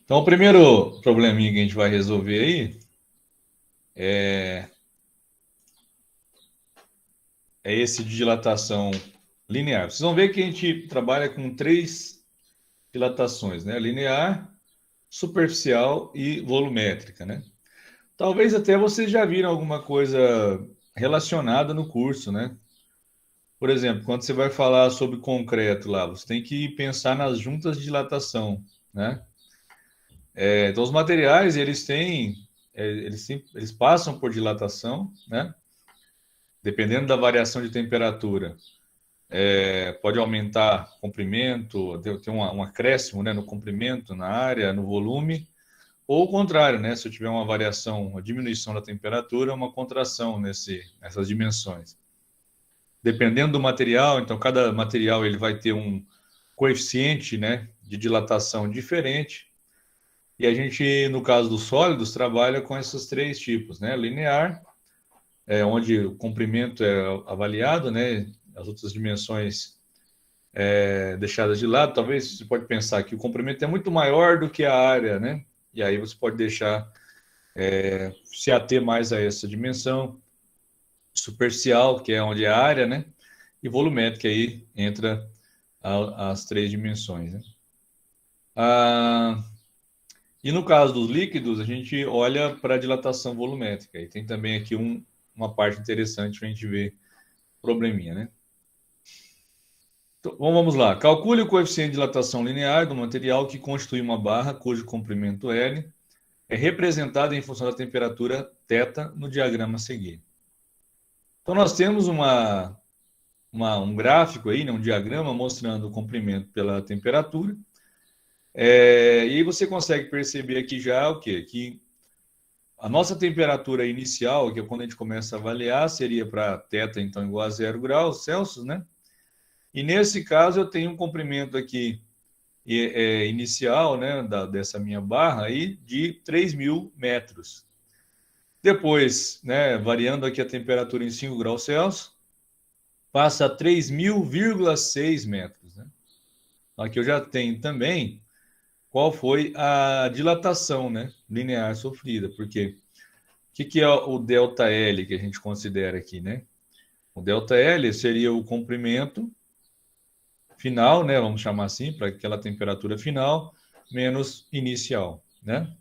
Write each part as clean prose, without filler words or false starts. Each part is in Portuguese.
Então, o primeiro probleminha que a gente vai resolver aí é esse de dilatação linear. Vocês vão ver que a gente trabalha com 3 dilatações, né? Linear, superficial e volumétrica, né? Talvez até vocês já viram alguma coisa relacionada no curso, né? Por exemplo, quando você vai falar sobre concreto lá, você tem que pensar nas juntas de dilatação, né? Então, os materiais, eles passam por dilatação, né? Dependendo da variação de temperatura, pode aumentar o comprimento, ter um acréscimo, né, no comprimento, na área, no volume, ou o contrário, né? Se eu tiver uma variação, uma diminuição da temperatura, uma contração nessas dimensões. Dependendo do material, então cada material ele vai ter um coeficiente, né, de dilatação diferente. E a gente, no caso dos sólidos, trabalha com esses 3 tipos, né? Linear, onde o comprimento é avaliado, né? As outras dimensões deixadas de lado. Talvez você pode pensar que o comprimento é muito maior do que a área, né? E aí você pode deixar se ater mais a essa dimensão superficial, que é onde é a área, né? E volumétrica aí entra as 3 dimensões, né? E no caso dos líquidos, a gente olha para a dilatação volumétrica. E tem também aqui uma parte interessante para a gente ver probleminha, né? Então, vamos lá. Calcule o coeficiente de dilatação linear do material que constitui uma barra cujo comprimento L é representado em função da temperatura θ no diagrama a seguir. Então, nós temos um gráfico aí, né, um diagrama mostrando o comprimento pela temperatura. E aí você consegue perceber aqui já o quê? Que a nossa temperatura inicial, que é quando a gente começa a avaliar, seria para θ, então, igual a 0 graus Celsius, né? E nesse caso eu tenho um comprimento aqui inicial, né, dessa minha barra aí, de 3.000 metros. Depois, né, variando aqui a temperatura em 5 graus Celsius, passa a 3.000,6 metros. Né? Aqui eu já tenho também qual foi a dilatação, né, linear sofrida, porque o que é o ΔL que a gente considera aqui, né? O ΔL seria o comprimento final, né, vamos chamar assim, para aquela temperatura final, menos inicial, né?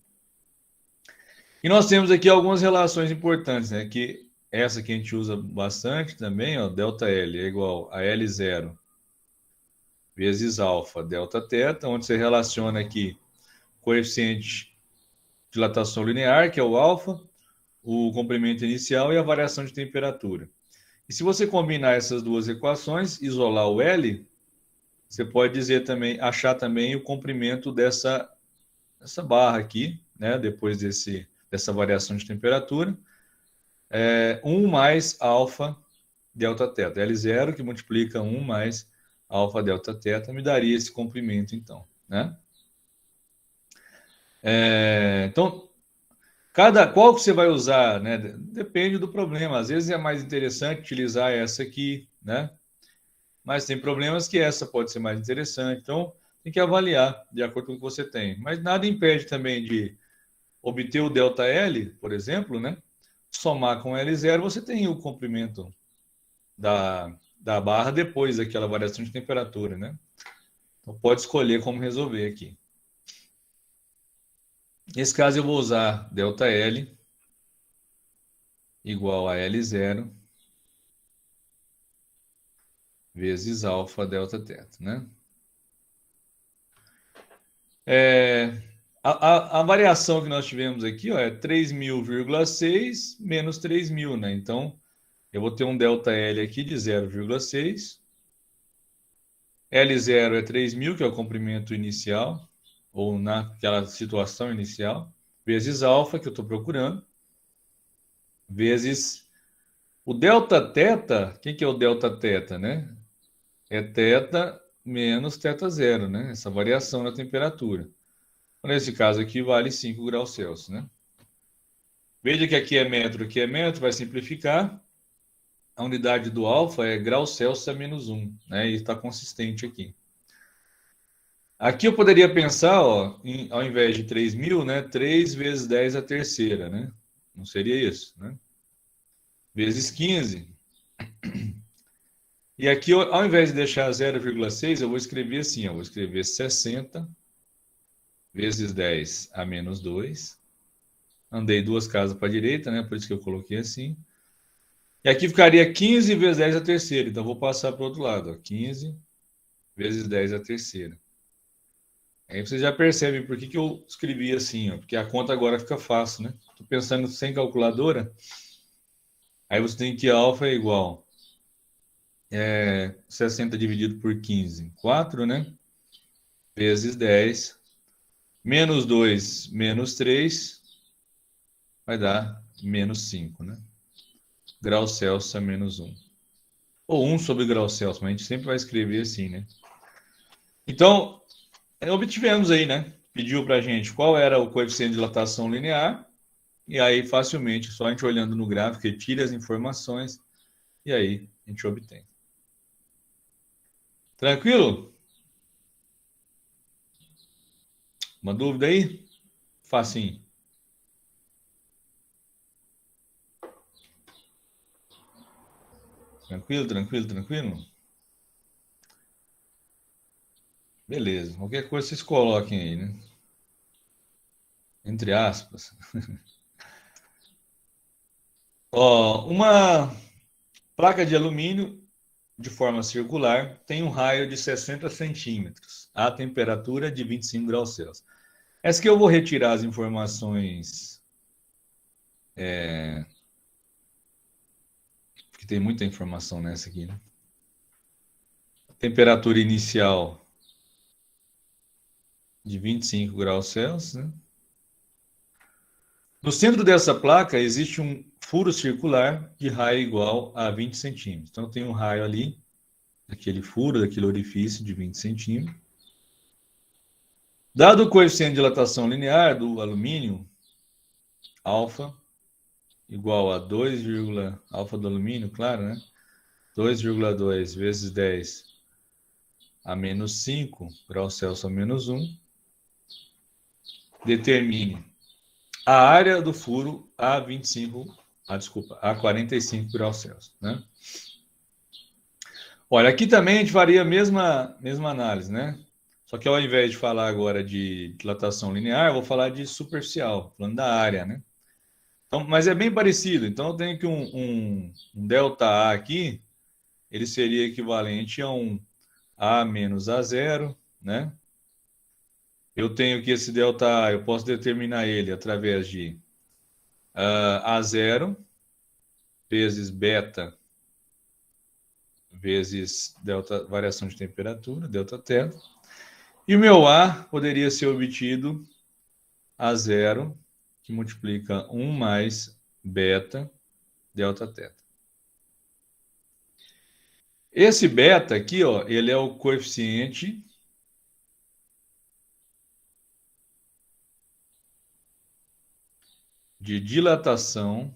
E nós temos aqui algumas relações importantes, né, que essa que a gente usa bastante também, ó, ΔL é igual a L0 vezes alfa Δθ, onde você relaciona aqui coeficiente de dilatação linear, que é o alfa, o comprimento inicial e a variação de temperatura. E se você combinar essas duas equações, isolar o L, você pode dizer também, achar também o comprimento dessa barra aqui, né, depois dessa variação de temperatura, 1 mais alfa Δθ. L0 que multiplica 1 mais alfa Δθ me daria esse comprimento, então, né? Então, qual que você vai usar, né? Depende do problema. Às vezes é mais interessante utilizar essa aqui, né? Mas tem problemas que essa pode ser mais interessante. Então, tem que avaliar de acordo com o que você tem. Mas nada impede também de obter o ΔL, por exemplo, né? Somar com L0, você tem o comprimento da barra depois daquela variação de temperatura, né? Então, pode escolher como resolver aqui. Nesse caso, eu vou usar ΔL igual a L0 vezes alfa Δθ, né? A variação que nós tivemos aqui, ó, é 3.000,6 menos 3.000, né? Então, eu vou ter um ΔL aqui de 0,6. L0 é 3.000, que é o comprimento inicial, ou naquela situação inicial, vezes alfa, que eu estou procurando, vezes o Δθ. O que é o Δθ, né? É θ menos θ0, né? Essa variação na temperatura. Nesse caso aqui vale 5 graus Celsius, né? Veja que aqui é metro, vai simplificar. A unidade do alfa é graus Celsius a menos 1, né? E está consistente aqui. Aqui eu poderia pensar, ó, ao invés de 3.000, né, 3 vezes 10 a terceira, né? Não seria isso, né? Vezes 15. E aqui, ao invés de deixar 0,6, eu vou escrever assim, ó, vou escrever 60 vezes 10 a menos 2. Andei 2 casas para a direita, né? Por isso que eu coloquei assim. E aqui ficaria 15 vezes 10 a terceira. Então, vou passar para o outro lado, ó, 15 vezes 10 a terceira. Aí você já percebe por que eu escrevi assim, ó, porque a conta agora fica fácil, né? Estou pensando sem calculadora. Aí você tem que alfa é igual 60 dividido por 15, 4, né? Vezes 10, menos 2, menos 3, vai dar menos 5, né? Graus Celsius a menos 1. Ou 1 sobre grau Celsius, mas a gente sempre vai escrever assim, né? Então, obtivemos aí, né? Pediu para a gente qual era o coeficiente de dilatação linear, e aí facilmente, só a gente olhando no gráfico, ele tira as informações, e aí a gente obtém. Tranquilo? Uma dúvida aí? Facinho. Tranquilo, tranquilo, tranquilo? Beleza. Qualquer coisa vocês coloquem aí, né? Entre aspas. Ó, uma placa de alumínio de forma circular tem um raio de 60 centímetros, a temperatura de 25 graus Celsius. Essa que eu vou retirar as informações, porque tem muita informação nessa aqui, né? Temperatura inicial de 25 graus Celsius, né? No centro dessa placa existe um furo circular de raio igual a 20 centímetros. Então tem um raio ali, daquele furo, daquele orifício de 20 centímetros. Dado o coeficiente de dilatação linear do alumínio, alfa, igual a 2, alfa do alumínio, claro, né? 2,2 vezes 10 a menos 5 graus Celsius a menos 1, determine a área do furo a 45 graus Celsius, né? Olha, aqui também a gente faria a mesma análise, né? Só que ao invés de falar agora de dilatação linear, eu vou falar de superficial, falando da área, né? Então, mas é bem parecido. Então, eu tenho que um ΔA aqui, ele seria equivalente a um A menos A0, né? Eu tenho que esse ΔA, eu posso determinar ele através de A0 vezes beta vezes delta, variação de temperatura, ΔT. E o meu A poderia ser obtido A0, que multiplica 1 mais beta ΔT. Esse beta aqui, ó, ele é o coeficiente de dilatação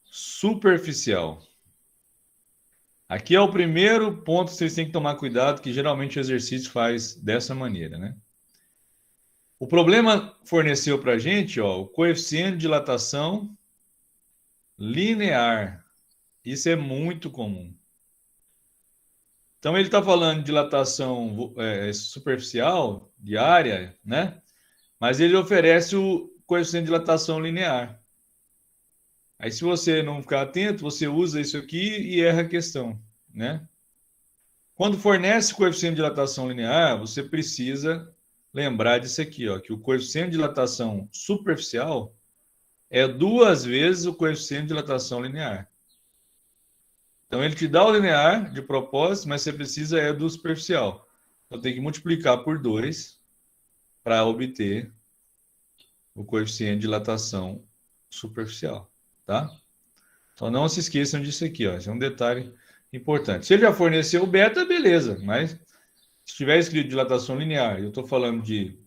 superficial. Aqui é o primeiro ponto que vocês têm que tomar cuidado, que geralmente o exercício faz dessa maneira, né? O problema forneceu para a gente, ó, o coeficiente de dilatação linear. Isso é muito comum. Então, ele está falando de dilatação superficial, de área, né? Mas ele oferece o coeficiente de dilatação linear. Aí, se você não ficar atento, você usa isso aqui e erra a questão, né? Quando fornece coeficiente de dilatação linear, você precisa lembrar disso aqui, ó, que o coeficiente de dilatação superficial é 2 vezes o coeficiente de dilatação linear. Então, ele te dá o linear de propósito, mas você precisa do superficial. Então, tem que multiplicar por 2 para obter o coeficiente de dilatação superficial, tá? Então, não se esqueçam disso aqui, ó. Esse é um detalhe importante. Se ele já forneceu o beta, beleza, mas se tiver escrito dilatação linear e eu estou falando de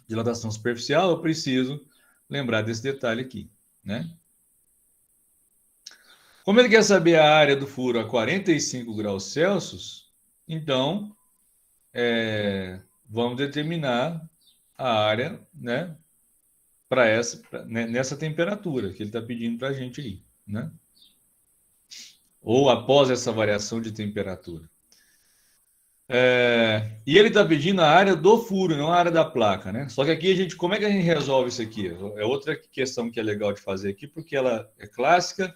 dilatação superficial, eu preciso lembrar desse detalhe aqui, né? Como ele quer saber a área do furo a 45 graus Celsius, então vamos determinar a área, né, nessa temperatura que ele está pedindo para a gente aí, né? Ou após essa variação de temperatura. E ele está pedindo a área do furo, não a área da placa, né? Só que aqui como é que a gente resolve isso aqui? É outra questão que é legal de fazer aqui, porque ela é clássica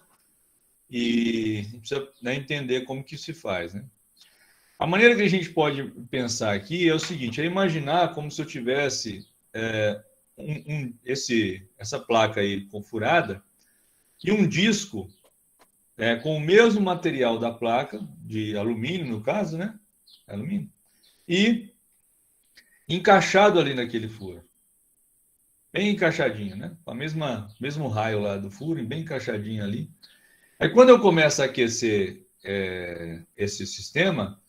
e a gente precisa, né, entender como que se faz, né? A maneira que a gente pode pensar aqui é o seguinte: é imaginar como se eu tivesse essa placa aí furada e um disco com o mesmo material da placa, de alumínio no caso, né? Alumínio. E encaixado ali naquele furo. Bem encaixadinho, né? Com a mesmo raio lá do furo, bem encaixadinho ali. Aí quando eu começo a aquecer esse sistema,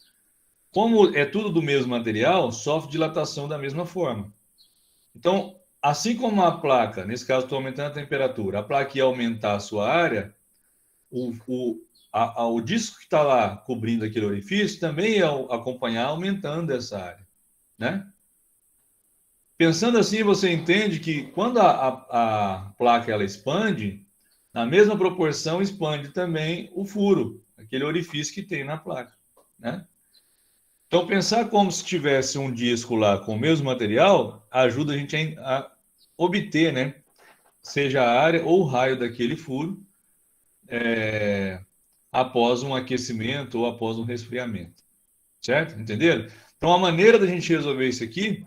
como é tudo do mesmo material, sofre dilatação da mesma forma. Então, assim como a placa, nesse caso estou aumentando a temperatura, a placa ia aumentar a sua área, o disco que está lá cobrindo aquele orifício também ia acompanhar aumentando essa área, né? Pensando assim, você entende que quando a placa ela expande, na mesma proporção expande também o furo, aquele orifício que tem na placa, né? Então, pensar como se tivesse um disco lá com o mesmo material ajuda a gente a obter, né? Seja a área ou o raio daquele furo após um aquecimento ou após um resfriamento. Certo? Entenderam? Então, a maneira da gente resolver isso aqui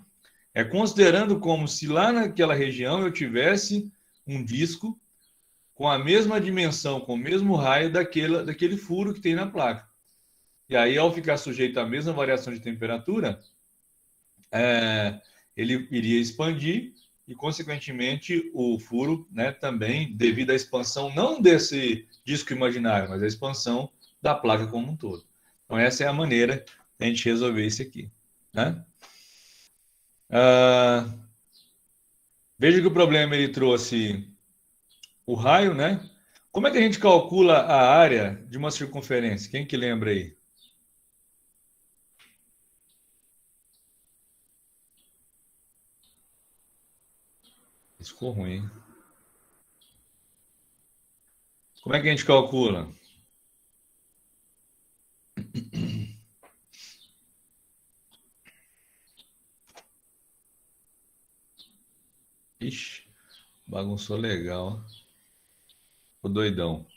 é considerando como se lá naquela região eu tivesse um disco com a mesma dimensão, com o mesmo raio daquele furo que tem na placa. E aí, ao ficar sujeito à mesma variação de temperatura, ele iria expandir e, consequentemente, o furo, né, também, devido à expansão, não desse disco imaginário, mas a expansão da placa como um todo. Então, essa é a maneira de a gente resolver isso aqui, né? Veja que o problema ele trouxe o raio, né? Como é que a gente calcula a área de uma circunferência? Quem que lembra aí? Isso ficou ruim, hein? Como é que a gente calcula? Ixi, bagunçou legal. O doidão.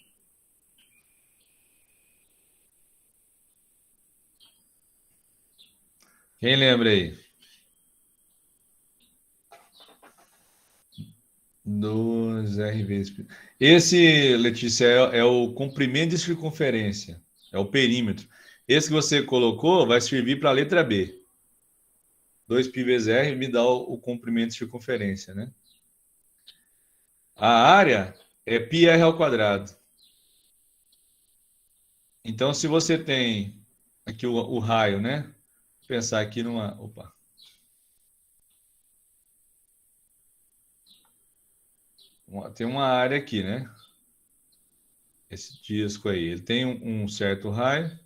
Quem lembra aí? 2R vezes. Esse, Letícia, é o comprimento de circunferência. É o perímetro. Esse que você colocou vai servir para a letra B. 2π vezes R me dá o comprimento de circunferência, né? A área é πr ao quadrado. Então, se você tem aqui o raio, né? Vou pensar aqui numa... Opa. Tem uma área aqui, né? Esse disco aí. Ele tem um certo raio.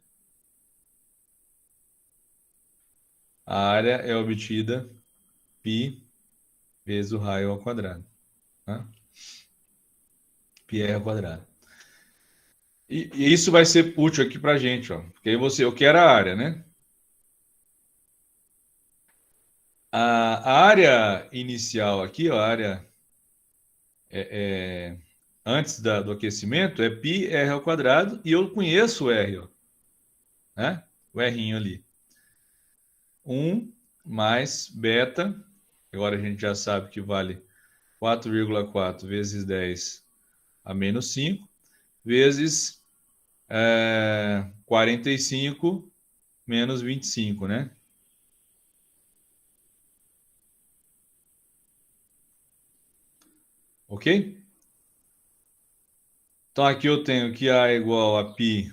A área é obtida π vezes o raio ao quadrado. Tá? Πr ao quadrado. E isso vai ser útil aqui para a gente, ó. Porque aí eu quero a área, né? A área inicial aqui, ó, a área antes do aquecimento é πr ao quadrado e eu conheço o R, ó, né? O R'inho ali. 1 mais beta, agora a gente já sabe que vale 4,4 vezes 10 a menos 5, vezes 45 menos 25, né? Ok? Então, aqui eu tenho que A é igual a π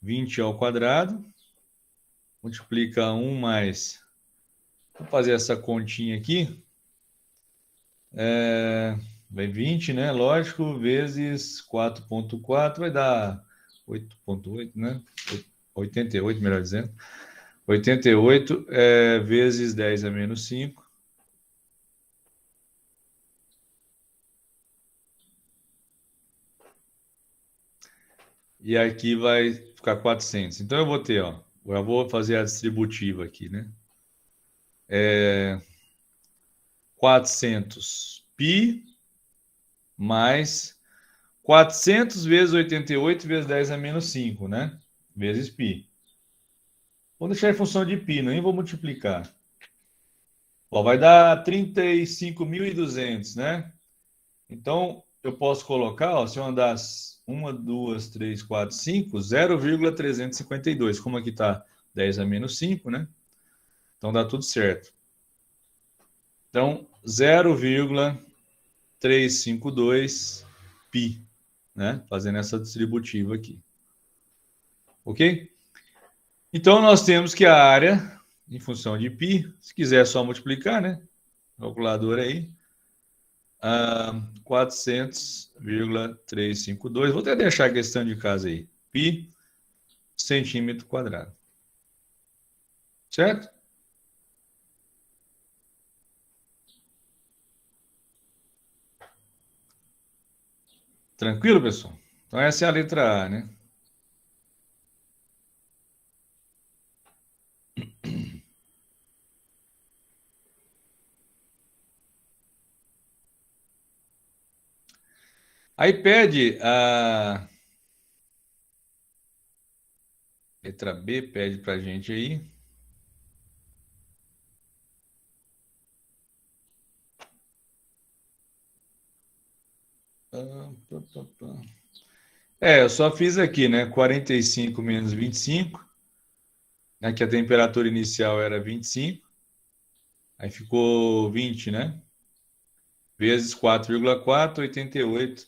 20 ao quadrado. Multiplica 1 mais... Vou fazer essa continha aqui. vai 20, né? Lógico, vezes 4,4 vai dar 8,8, né? 88, melhor dizendo. 88 vezes 10 a menos 5. E aqui vai ficar 400. Então eu vou ter, ó, eu vou fazer a distributiva aqui, né? 400 π mais 400 vezes 88 vezes 10 a menos 5, né? Vezes π. Vou deixar em função de π, nem vou multiplicar. Ó, vai dar 35.200, né? Então, eu posso colocar, ó, se eu andar 1, 2, 3, 4, 5, 0,352. Como aqui está 10 a menos 5, né? Então, dá tudo certo. Então, 0,352 π, né? Fazendo essa distributiva aqui. Ok? Então, nós temos que a área, em função de π, se quiser só multiplicar, né? Calculador aí. 400,352. Vou até deixar a questão de casa aí. Π centímetro quadrado. Certo? Tranquilo, pessoal? Então, essa é a letra A, né? Aí pede a letra B, pede para a gente aí. Eu só fiz aqui, né? 45 menos 25, né? Que a temperatura inicial era 25. Aí ficou 20, né? Vezes 4,4, 88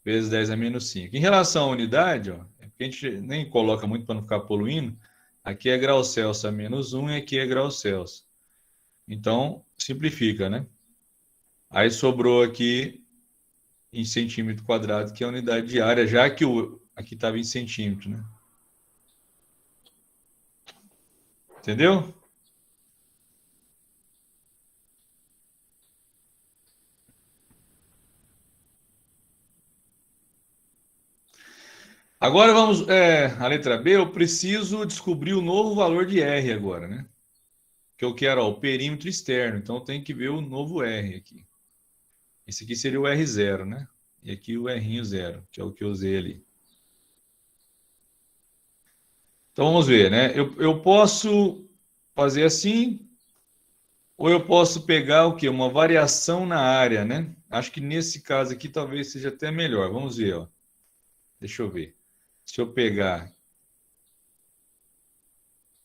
vezes 10 a menos 5. Em relação à unidade, ó, é porque a gente nem coloca muito para não ficar poluindo. Aqui é grau Celsius a menos 1 e aqui é grau Celsius. Então, simplifica, né? Aí sobrou aqui em centímetro quadrado, que é a unidade de área, já que aqui estava em centímetro, né? Entendeu? Agora vamos, a letra B, eu preciso descobrir o novo valor de R agora, né? Que eu quero, ó, o perímetro externo, então eu tenho que ver o novo R aqui. Esse aqui seria o R0, né? E aqui o R0, que é o que eu usei ali. Então vamos ver, né? Eu posso fazer assim, ou eu posso pegar o quê? Uma variação na área, né? Acho que nesse caso aqui talvez seja até melhor. Vamos ver, ó. Deixa eu ver. Se eu pegar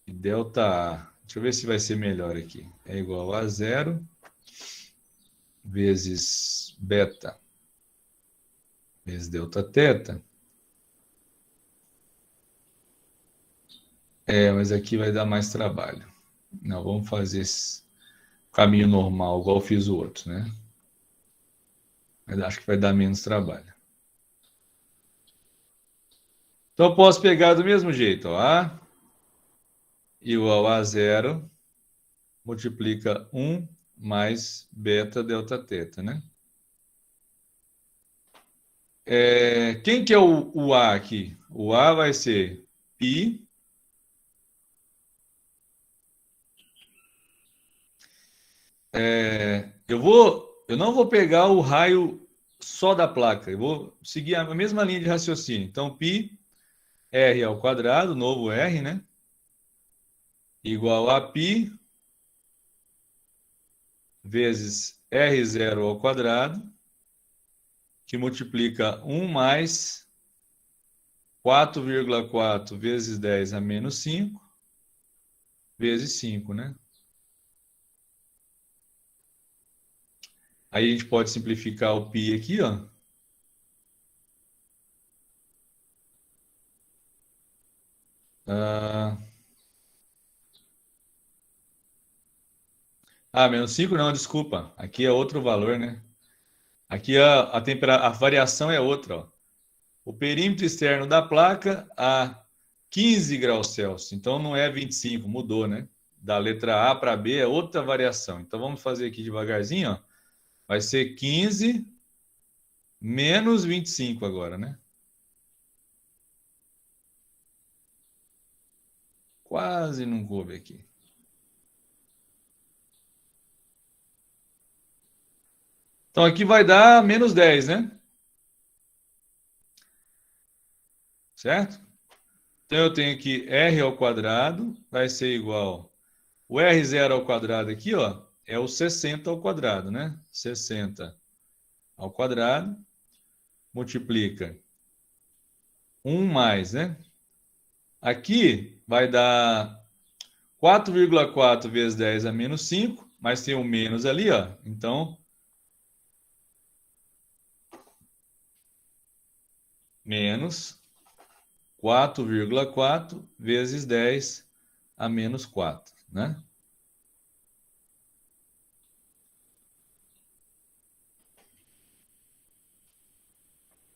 delta A, deixa eu ver se vai ser melhor aqui. É igual a 0 vezes beta vezes delta teta. Mas aqui vai dar mais trabalho. Não, vamos fazer esse caminho normal, igual eu fiz o outro, né? Mas acho que vai dar menos trabalho. Então, eu posso pegar do mesmo jeito, ó. A igual a 0 multiplica 1 mais beta delta teta, né? Quem que é o A aqui? O A vai ser π eu não vou pegar o raio só da placa, eu vou seguir a mesma linha de raciocínio. Então, π r ao quadrado, novo r, né? Igual a π vezes r0 ao quadrado, que multiplica 1 mais 4,4 vezes 10 a menos 5, vezes 5, né? Aí a gente pode simplificar o π aqui, ó. Menos 5 não, desculpa. Aqui é outro valor, né? Aqui a variação é outra. Ó. O perímetro externo da placa a 15 graus Celsius. Então, não é 25, mudou, né? Da letra A para B é outra variação. Então, vamos fazer aqui devagarzinho. Ó. Vai ser 15 menos 25 agora, né? Quase não coube aqui. Então, aqui vai dar menos 10, né? Certo? Então, eu tenho que R ao quadrado vai ser igual... O R0 ao quadrado aqui, ó, é o 60 ao quadrado, né? 60 ao quadrado multiplica 1 mais, né? Aqui vai dar 4,4 vezes 10 a menos 5, mas tem um menos ali, ó. Então, menos 4,4 vezes 10 a menos 4, né?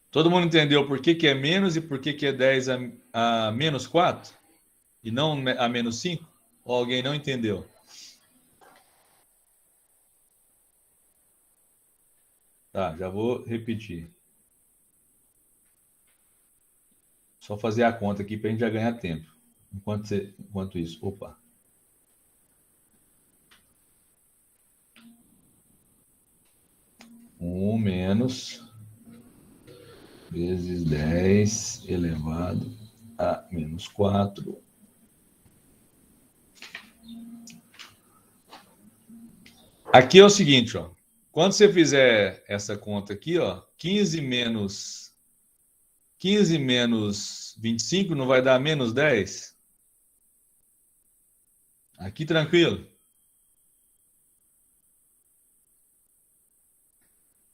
Todo mundo entendeu por que é menos e por que é 10 a menos 4? E não a menos 5? Ou alguém não entendeu? Tá, já vou repetir. Só fazer a conta aqui para a gente já ganhar tempo. Enquanto isso. Opa. Um menos vezes 10 elevado a menos 4. Aqui é o seguinte, ó. Quando você fizer essa conta aqui, ó, 15 menos 25 não vai dar menos 10? Aqui tranquilo.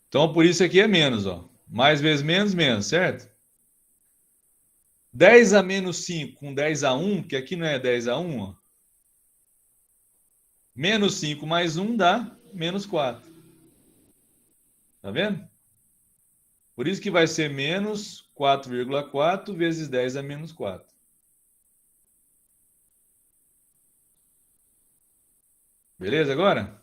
Então, por isso aqui é menos, ó. Mais vezes menos, menos, certo? 10 a menos 5 com 10 a 1, que aqui não é 10 a 1, ó. Menos 5 mais 1 dá menos 4. Tá vendo? Por isso que vai ser menos 4,4 vezes 10 a menos 4. Beleza agora?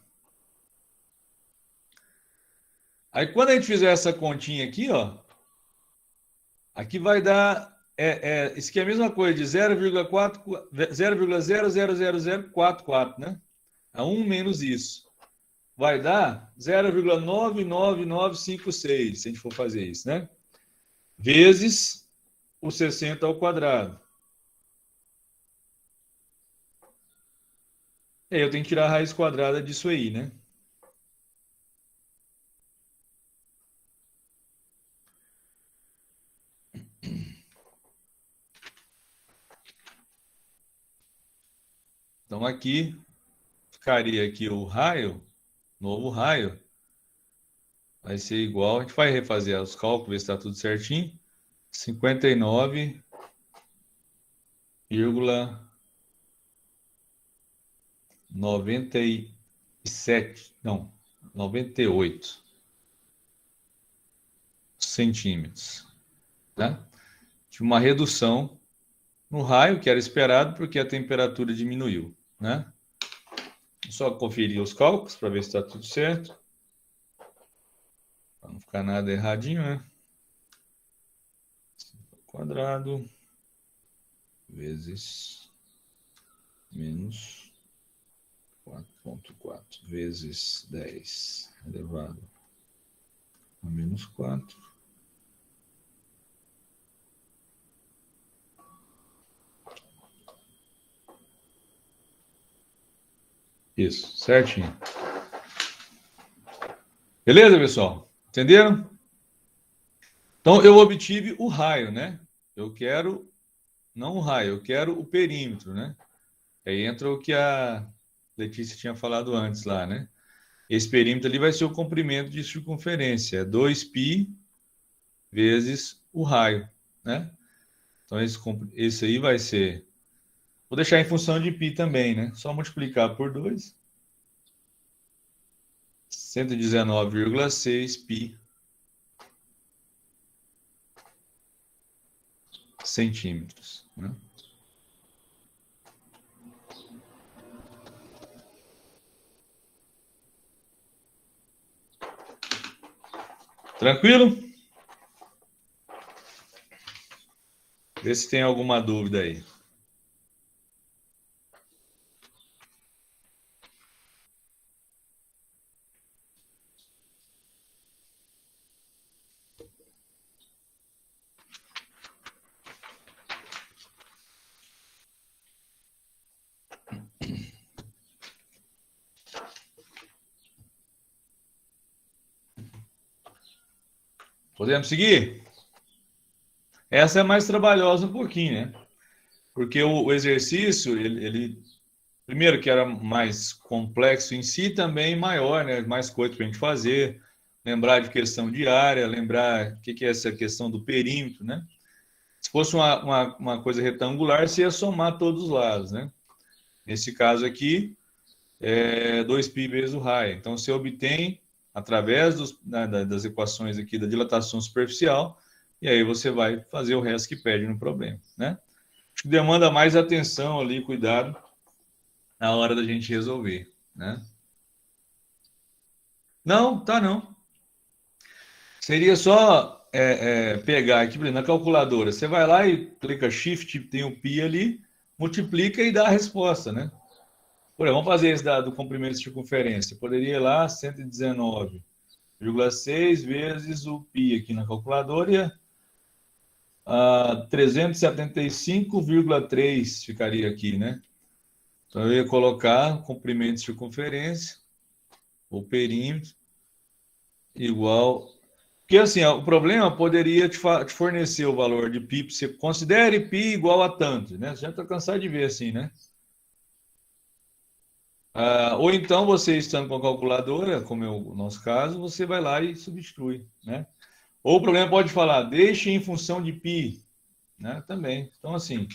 Aí quando a gente fizer essa continha aqui, ó, aqui vai dar, isso aqui é a mesma coisa de 0,0000044, né? A 1 menos isso. Vai dar 0,99956, se a gente for fazer isso, né? Vezes o 60 ao quadrado. E aí eu tenho que tirar a raiz quadrada disso aí, né? Então aqui ficaria aqui o raio, novo raio, vai ser igual, a gente vai refazer os cálculos, ver se está tudo certinho, 59,97, não, 98 centímetros, né? Tive uma redução no raio, que era esperado, porque a temperatura diminuiu, né? Só conferir os cálculos para ver se está tudo certo. Para não ficar nada erradinho, né? Quadrado vezes menos 4,4 vezes 10 elevado a menos 4. Isso, certinho. Beleza, pessoal? Entenderam? Então, eu obtive o raio, né? Eu quero, não o raio, eu quero o perímetro, né? Aí entra o que a Letícia tinha falado antes lá, né? Esse perímetro ali vai ser o comprimento de circunferência, é 2π vezes o raio, né? Então, esse aí vai ser... Vou deixar em função de π também, né? Só multiplicar por 2. 119,6 π centímetros, né? Tranquilo? Vê se tem alguma dúvida aí. Podemos seguir? Essa é mais trabalhosa um pouquinho, né? Porque o exercício, ele primeiro que era mais complexo em si, também maior, né? Mais coisa para a gente fazer, lembrar de questão de área, lembrar o que é essa questão do perímetro, né? Se fosse uma coisa retangular, você ia somar todos os lados, né? Nesse caso aqui, é 2π vezes o raio. Então, você obtém, através das equações aqui da dilatação superficial, e aí você vai fazer o resto que pede no problema, né? Acho que demanda mais atenção ali, cuidado, na hora da gente resolver, né? Não, tá não. Seria só pegar aqui, por exemplo, na calculadora, você vai lá e clica Shift, tem o π ali, multiplica e dá a resposta, né? Por exemplo, vamos fazer esse do comprimento de circunferência. Poderia ir lá 119,6 vezes o π aqui na calculadora, 375,3 ficaria aqui, né? Então, eu ia colocar comprimento de circunferência, o perímetro, igual... Porque, assim, o problema poderia te fornecer o valor de π, você considere π igual a tanto, né? Você já está cansado de ver assim, né? Ou então, você estando com a calculadora, como é o nosso caso, você vai lá e substitui, né? Ou o problema pode falar, deixe em função de π, né? Também. Então, assim,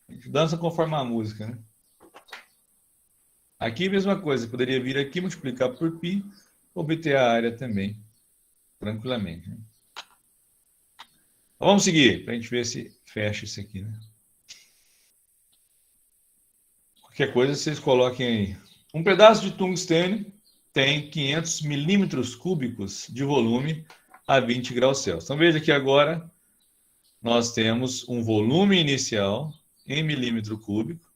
a gente dança conforme a música, né? Aqui, mesma coisa, poderia vir aqui, multiplicar por π, obter a área também, tranquilamente, né? Então, vamos seguir, para a gente ver se fecha isso aqui, né? Qualquer coisa, vocês coloquem aí. Um pedaço de tungstênio tem 500 milímetros cúbicos de volume a 20 graus Celsius. Então, veja que agora nós temos um volume inicial em milímetro cúbico.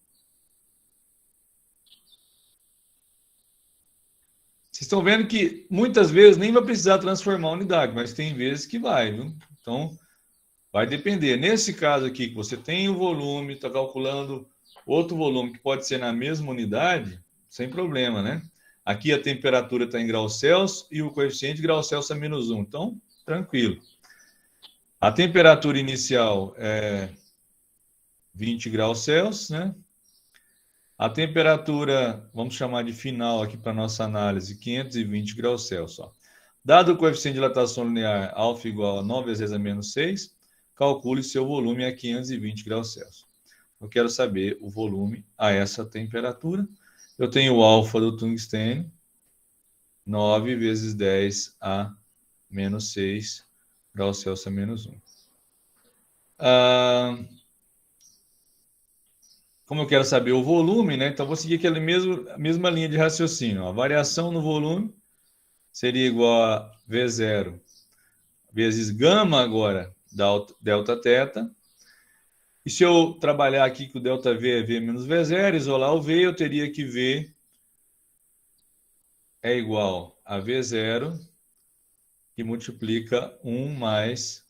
Vocês estão vendo que muitas vezes nem vai precisar transformar a unidade, mas tem vezes que vai, viu? Então, vai depender. Nesse caso aqui, que você tem o volume, está calculando outro volume que pode ser na mesma unidade, sem problema, né? Aqui a temperatura está em graus Celsius e o coeficiente de graus Celsius é -1. Então, tranquilo. A temperatura inicial é 20 graus Celsius, né? A temperatura, vamos chamar de final aqui para nossa análise, 520 graus Celsius. Ó. Dado o coeficiente de dilatação linear alfa igual a 9 vezes 10 a menos 6, calcule seu volume a 520 graus Celsius. Eu quero saber o volume a essa temperatura. Eu tenho o alfa do tungstênio, 9 vezes 10 a menos 6 graus Celsius a -1. Como eu quero saber o volume, né? Então, vou seguir aquela mesma linha de raciocínio. A variação no volume seria igual a V0 vezes gama agora, delta θ. E se eu trabalhar aqui com o ΔV é V menos V0, isolar o V, eu teria que V é igual a V0 que multiplica 1 mais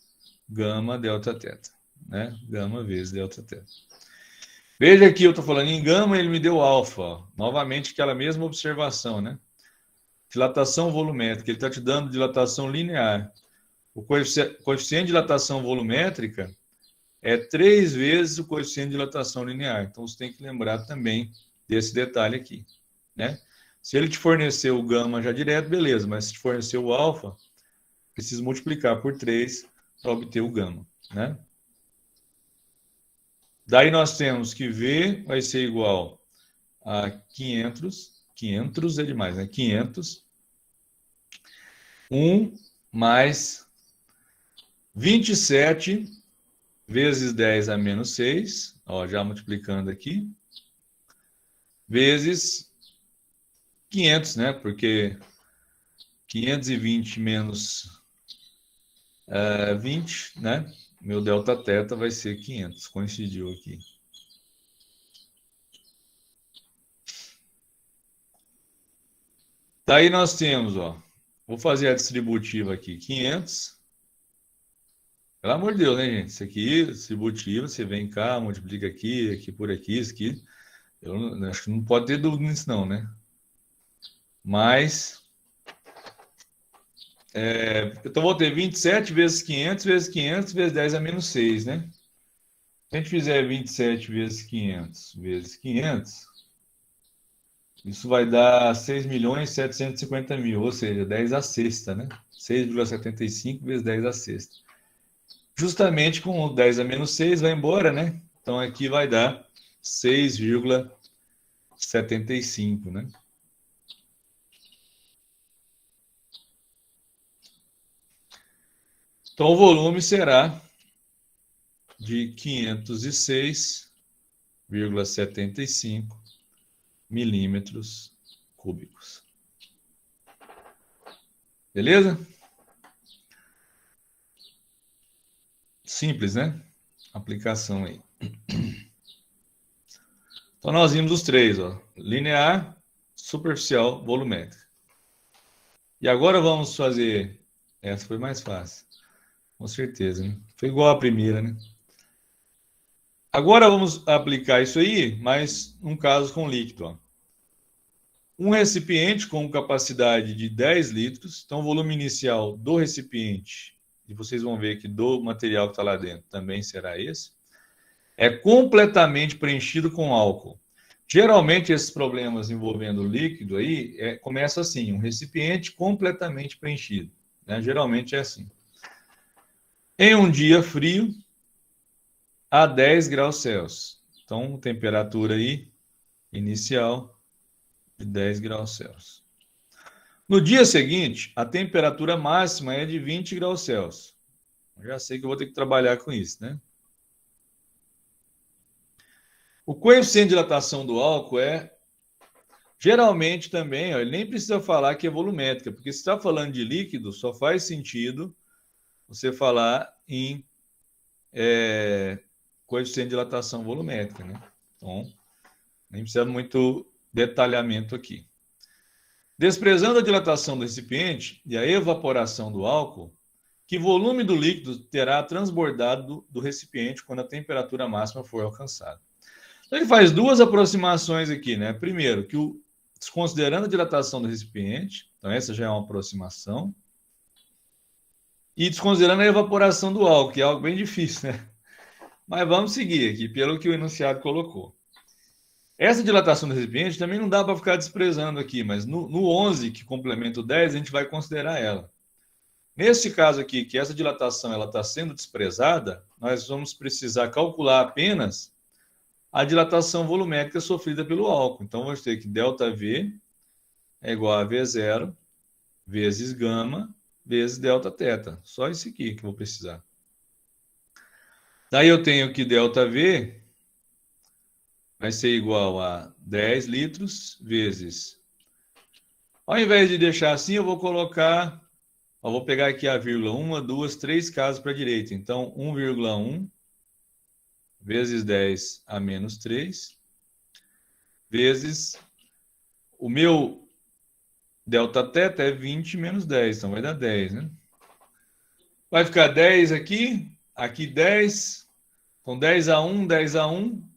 gama delta θ, né? Gama vezes delta θ. Veja aqui, eu estou falando em gama, ele me deu alfa. Ó. Novamente, aquela mesma observação, né? Dilatação volumétrica, ele está te dando dilatação linear. O coeficiente de dilatação volumétrica é 3 vezes o coeficiente de dilatação linear. Então, você tem que lembrar também desse detalhe aqui, né? Se ele te fornecer o gama já direto, beleza. Mas se te fornecer o alfa, precisa multiplicar por 3 para obter o gama, né? Daí nós temos que V vai ser igual a 500 é demais, né? 500, 1 mais 27 vezes 10 a menos 6, ó, já multiplicando aqui, vezes 500, né? Porque 520 menos 20, né? Meu delta teta vai ser 500, coincidiu aqui. Daí nós temos, ó, vou fazer a distributiva aqui, 500. Pelo amor de Deus, né, gente? Isso aqui, distributiva, você vem cá, multiplica aqui, aqui por aqui, isso aqui. Eu acho que não pode ter dúvida nisso não, né? Mas, então vou ter 27 vezes 500, vezes 500, vezes 10 a menos 6, né? Se a gente fizer 27 vezes 500, vezes 500, isso vai dar 6.750.000, ou seja, 10 a sexta, né? 6,75 vezes 10 a sexta. Justamente com o 10 a menos 6 vai embora, né? Então aqui vai dar 6,75, né? Então o volume será de 506,75 milímetros cúbicos. Beleza? Simples, né? Aplicação aí. Então nós vimos os três, ó. Linear, superficial, volumétrica. E agora vamos fazer... Essa foi mais fácil. Com certeza, né? Foi igual a primeira, né? Agora vamos aplicar isso aí, mas um caso com líquido, ó. Um recipiente com capacidade de 10 litros, então o volume inicial do recipiente, e vocês vão ver que do material que está lá dentro também será esse, é completamente preenchido com álcool. Geralmente esses problemas envolvendo líquido aí, começa assim, um recipiente completamente preenchido, né? Geralmente é assim. Em um dia frio, a 10 graus Celsius. Então, temperatura aí inicial de 10 graus Celsius. No dia seguinte, a temperatura máxima é de 20 graus Celsius. Já sei que eu vou ter que trabalhar com isso, né? O coeficiente de dilatação do álcool geralmente também, ó, ele nem precisa falar que é volumétrica, porque se está falando de líquido, só faz sentido você falar em coeficiente de dilatação volumétrica, né? Então, nem precisa muito detalhamento aqui. Desprezando a dilatação do recipiente e a evaporação do álcool, que volume do líquido terá transbordado do recipiente quando a temperatura máxima for alcançada. Então, ele faz duas aproximações aqui, né? Primeiro, que desconsiderando a dilatação do recipiente, então essa já é uma aproximação, e desconsiderando a evaporação do álcool, que é algo bem difícil, né? Mas vamos seguir aqui, pelo que o enunciado colocou. Essa dilatação do recipiente também não dá para ficar desprezando aqui, mas no 11, que complementa o 10, a gente vai considerar ela. Nesse caso aqui, que essa dilatação está sendo desprezada, nós vamos precisar calcular apenas a dilatação volumétrica sofrida pelo álcool. Então, vamos ter que ΔV é igual a V0 vezes gama vezes delta teta. Só isso aqui que eu vou precisar. Daí eu tenho que ΔV vai ser igual a 10 litros vezes... Ao invés de deixar assim, eu vou colocar... Eu vou pegar aqui a vírgula 1, 2, 3 casas para a direita. Então, 1,1 vezes 10 a menos 3 vezes... O meu delta teta é 20 menos 10, então vai dar 10, né? Vai ficar 10 aqui, aqui 10, então 10 a 1, 10 a 1,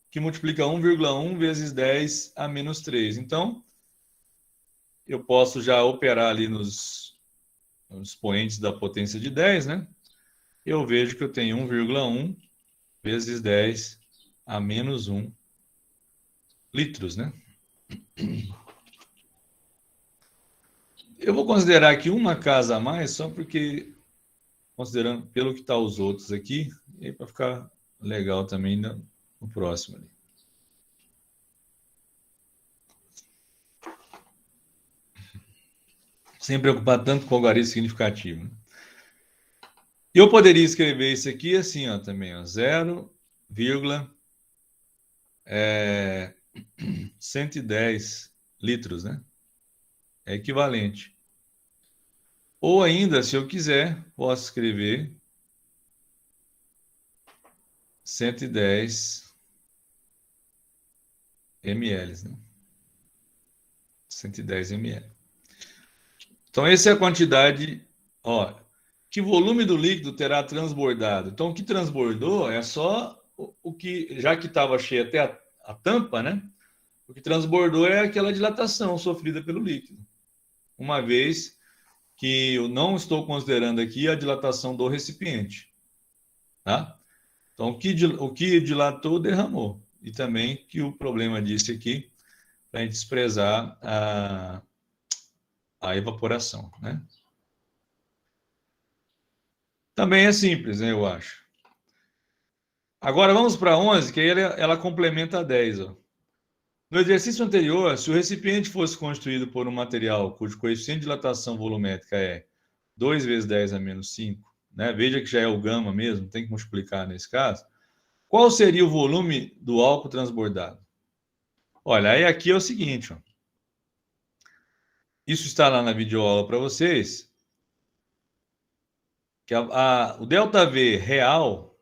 que multiplica 1,1 vezes 10 a menos 3. Então, eu posso já operar ali nos expoentes da potência de 10, né? Eu vejo que eu tenho 1,1 vezes 10 a menos 1 litros, né? Eu vou considerar aqui uma casa a mais, só porque, considerando pelo que está os outros aqui, e para ficar legal também no próximo ali. Sem preocupar tanto com o algarismo significativo, né? Eu poderia escrever isso aqui assim, ó, também, ó, 0,110 litros, né? É equivalente. Ou ainda, se eu quiser, posso escrever 110 ml, né? 110 ml. Então, essa é a quantidade, ó, que volume do líquido terá transbordado. Então, o que transbordou é só o que, já que estava cheio até a tampa, né? O que transbordou é aquela dilatação sofrida pelo líquido. Uma vez que eu não estou considerando aqui a dilatação do recipiente, tá? Então, o que dilatou, derramou. E também que o problema disse aqui, para a gente desprezar a evaporação, né? Também é simples, né, eu acho. Agora vamos para 11, que aí ela complementa a 10. Ó. No exercício anterior, se o recipiente fosse constituído por um material cujo coeficiente de dilatação volumétrica é 2 vezes 10 a menos 5, né? Veja que já é o gama mesmo, tem que multiplicar nesse caso. Qual seria o volume do álcool transbordado? Olha, aí aqui é o seguinte, ó. Isso está lá na videoaula para vocês, que o ΔV real,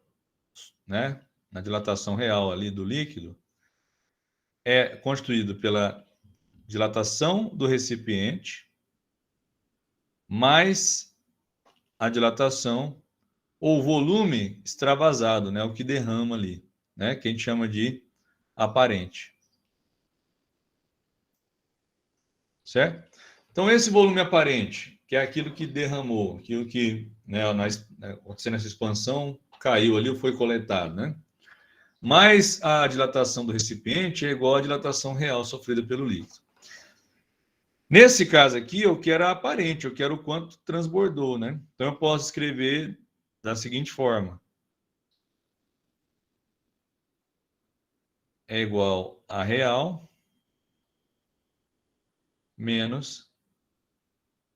né, na dilatação real ali do líquido, é constituído pela dilatação do recipiente mais a dilatação ou volume extravasado, né, o que derrama ali, né, que a gente chama de aparente. Certo? Então, esse volume aparente, que é aquilo que derramou, aquilo que, né, acontecendo essa expansão, caiu ali ou foi coletado, né? Mas a dilatação do recipiente é igual à dilatação real sofrida pelo líquido. Nesse caso aqui, eu quero a aparente, eu quero o quanto transbordou, né? Então, eu posso escrever da seguinte forma. É igual a real menos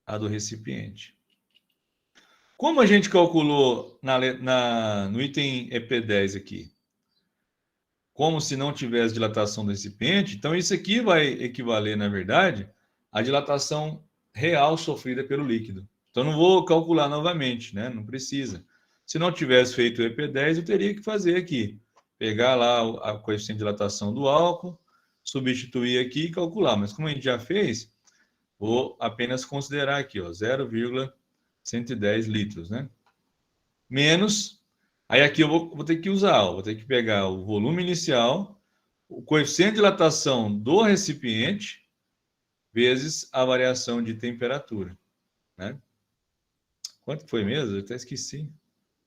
a do recipiente. Como a gente calculou no item EP10 aqui? Como se não tivesse dilatação do recipiente, então isso aqui vai equivaler, na verdade, à dilatação real sofrida pelo líquido. Então não vou calcular novamente, né? Não precisa. Se não tivesse feito o EP10, eu teria que fazer aqui. Pegar lá a coeficiente de dilatação do álcool, substituir aqui e calcular. Mas como a gente já fez, vou apenas considerar aqui, ó, 0,110 litros, né? Menos, aí aqui eu vou ter que usar, ó, vou ter que pegar o volume inicial, o coeficiente de dilatação do recipiente, vezes a variação de temperatura, né? Quanto foi mesmo? Eu até esqueci.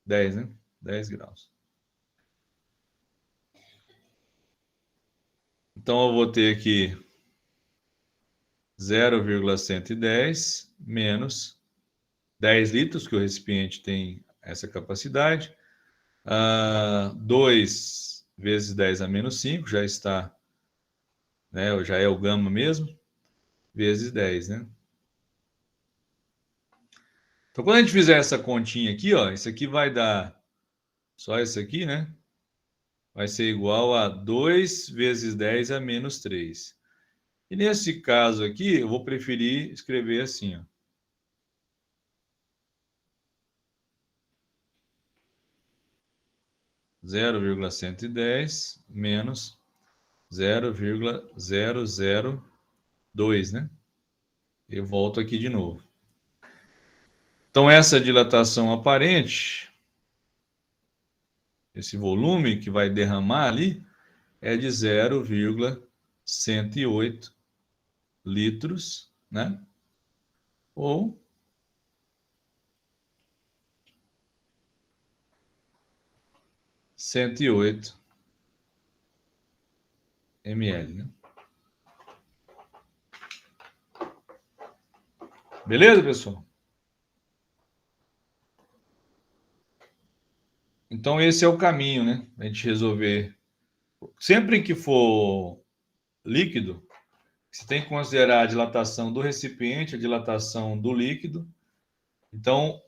10, né? 10 graus. Então, eu vou ter aqui 0,110 menos 10 litros, que o recipiente tem essa capacidade. 2 vezes 10 a menos 5, já está, né? Já é o gama mesmo, vezes 10, né? Então, quando a gente fizer essa continha aqui, ó, isso aqui vai dar, só isso aqui, né? Vai ser igual a 2 vezes 10 a menos 3. E nesse caso aqui, eu vou preferir escrever assim, ó. Zero vírgula 110 menos 0,002, né? Eu volto aqui de novo. Então, essa dilatação aparente, esse volume que vai derramar ali, é de 0,108 litros, né? Ou 108 ml, né? Beleza, pessoal? Então, esse é o caminho, né? A gente resolver. Sempre que for líquido, você tem que considerar a dilatação do recipiente, a dilatação do líquido. Então,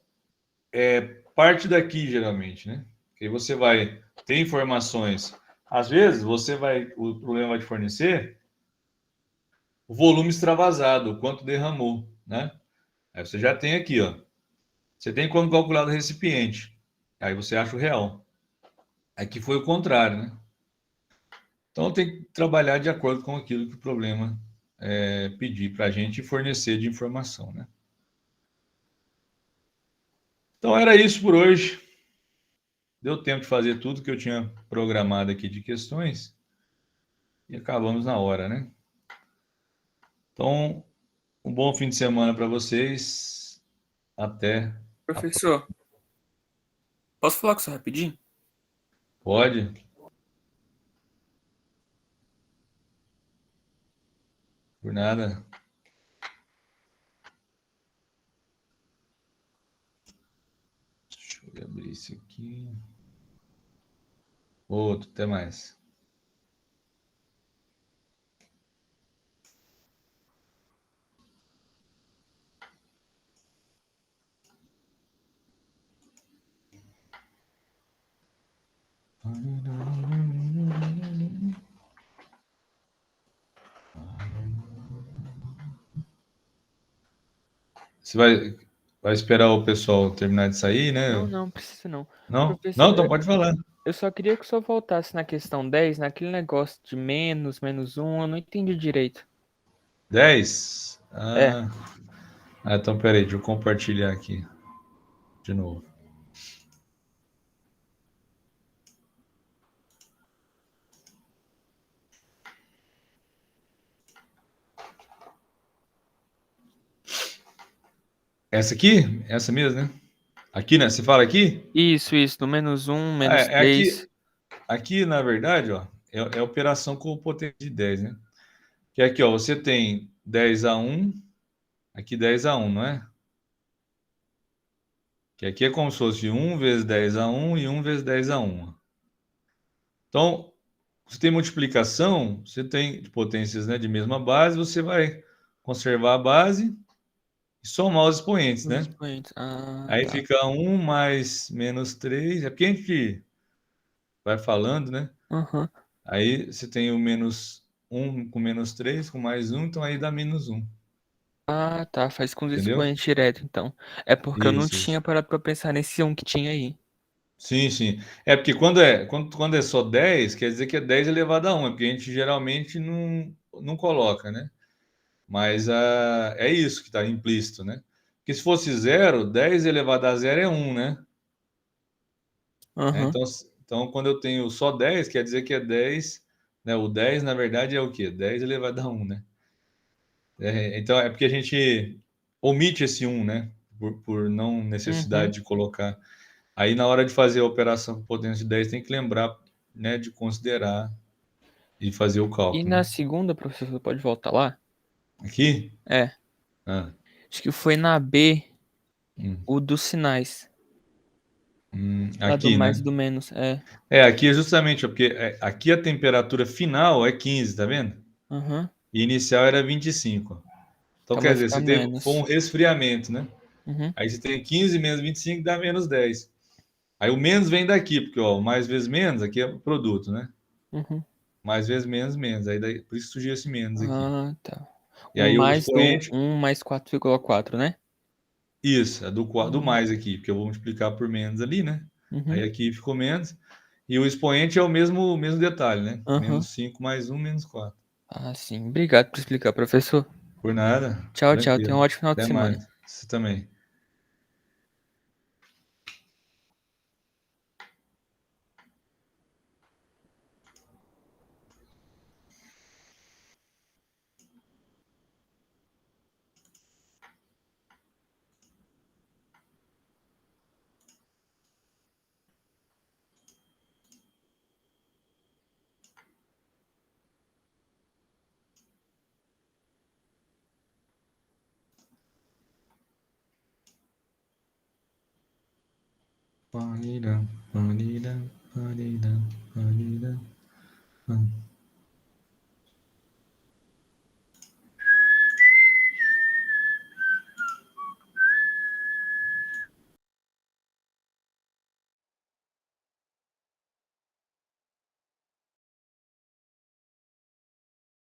parte daqui, geralmente, né? Que aí você vai ter informações. Às vezes, o problema vai te fornecer o volume extravasado, o quanto derramou, né? Aí você já tem aqui, ó. Você tem como calcular o recipiente. Aí você acha o real. Aqui foi o contrário, né? Então tem que trabalhar de acordo com aquilo que o problema pedir para a gente fornecer de informação, né? Então era isso por hoje. Deu tempo de fazer tudo que eu tinha programado aqui de questões e acabamos na hora, né? Então, um bom fim de semana para vocês. Até a próxima. Professor, posso falar com você rapidinho? Pode? Por nada. Deixa eu abrir isso aqui. Outro, até mais. Você vai esperar o pessoal terminar de sair, Não, né? não, precisa não. Não? Não, Professor, então pode falar. eu só queria que o senhor voltasse na questão 10, naquele negócio de menos, menos um, eu não entendi direito. 10. É, Então peraí, deixa eu compartilhar aqui de novo. Essa aqui? Essa mesmo, né? Aqui, né? Você fala aqui? isso, no menos um, menos É aqui. 3. Aqui, na verdade, ó, é operação com potência de 10, né? Que é aqui, ó, você tem 10 a 1, aqui 10 a 1, não é? Que aqui é como se fosse 1 vezes 10 a 1 e 1 vezes 10 a 1. Então, você tem multiplicação, você tem potências, né, de mesma base, você vai conservar a base e somar os expoentes, Os né? expoentes. Ah, Aí tá. fica 1 mais menos 3. É porque a gente vai falando, né? Aham. Aí você tem o menos 1 com menos 3 com mais um, então aí dá -1. Ah, tá. Faz com os Entendeu? expoentes direto, então. É porque eu não Isso, isso. tinha parado pra pensar nesse um que tinha aí. Sim, sim. É porque quando é só 10 quer dizer que é 10 elevado a 1. É porque a gente geralmente não coloca, né? Mas é isso que está implícito, né? Porque se fosse zero, 10 elevado a zero é um, né? Aham. Então, quando eu tenho só 10 quer dizer que é 10, né? O 10 na verdade, é o quê? 10 elevado a um, né? Então, é porque a gente omite esse um, né? Por não necessidade Uhum. de colocar. Aí, na hora de fazer a operação com potência de 10 tem que lembrar, né, de considerar e fazer o E cálculo, na né? segunda, professor, pode voltar lá? Aqui? É. Ah, Acho que foi na B, hum, o dos sinais. Lá do aqui, mais e né? do menos. É. Aqui é justamente, porque aqui a temperatura final é 15, tá vendo? Aham. E inicial era 25. Então, Então quer vai dizer, ficar foi um menos. resfriamento, né? Uhum. Aí você tem 15 menos 25 dá -10. Aí o menos vem daqui, porque ó, mais vezes menos, aqui é o produto, né? Uhum. Mais vezes menos, menos. Aí por isso surgiu esse menos aqui. Ah, tá. E Um aí o mais do expoente, um mais 4,4, né? isso, é do Hum. mais aqui, porque eu vou multiplicar por menos ali, né? Aí Uhum. aqui ficou menos. E o expoente é o mesmo detalhe, né? Aham. -5 mais um menos 4. Ah, sim. Obrigado por explicar, professor. Por nada, Tchau, tchau. Tenha um tranquilo. ótimo final de Até semana. mais. Você também. Parida, parida, parida, parida.